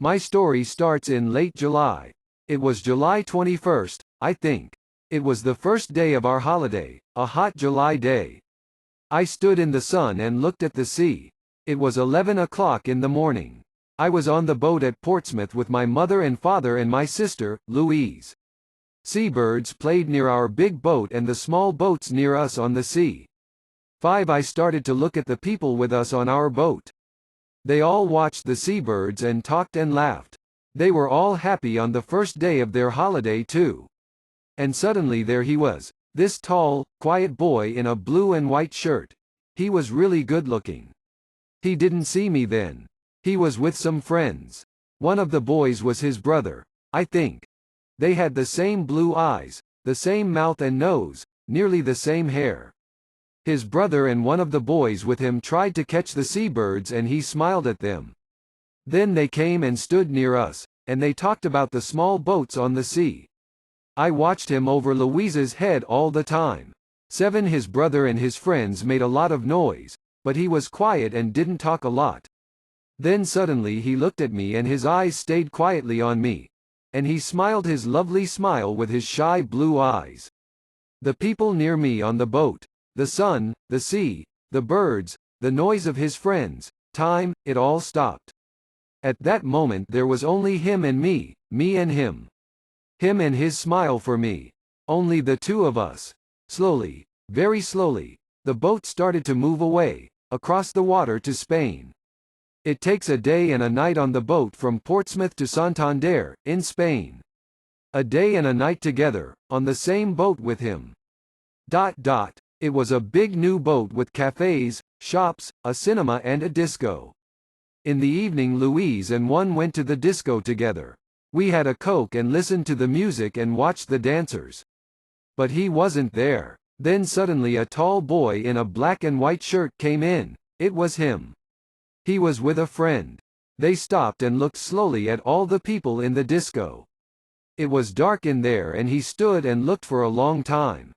My story starts in late July. It was July 21st, I think. It was the first day of our holiday, a hot July day. I stood in the sun and looked at the sea. It was 11 o'clock in the morning. I was on the boat at Portsmouth with my mother and father and my sister, Louise. Seabirds played near our big boat and the small boats near us on the sea. I started to look at the people with us on our boat. They all watched the seabirds and talked and laughed. They were all happy on the first day of their holiday too. And suddenly there he was, this tall, quiet boy in a blue and white shirt. He was really good looking. He didn't see me then. He was with some friends. One of the boys was his brother, I think. They had the same blue eyes, the same mouth and nose, nearly the same hair. His brother and one of the boys with him tried to catch the seabirds and he smiled at them. Then they came and stood near us, and they talked about the small boats on the sea. I watched him over Louise's head all the time. His brother and his friends made a lot of noise, but he was quiet and didn't talk a lot. Then suddenly he looked at me and his eyes stayed quietly on me. And he smiled his lovely smile with his shy blue eyes. The people near me on the boat, the sun, the sea, the birds, the noise of his friends, time, it all stopped. At that moment there was only him and me and him. Him and his smile for me. Only the two of us. Slowly, very slowly, the boat started to move away, across the water to Spain. It takes a day and a night on the boat from Portsmouth to Santander, in Spain. A day and a night together, on the same boat with him. It was a big new boat with cafes, shops, a cinema and a disco. In the evening Louise and one went to the disco together. We had a Coke and listened to the music and watched the dancers. But he wasn't there. Then suddenly a tall boy in a black and white shirt came in. It was him. He was with a friend. They stopped and looked slowly at all the people in the disco. It was dark in there and he stood and looked for a long time.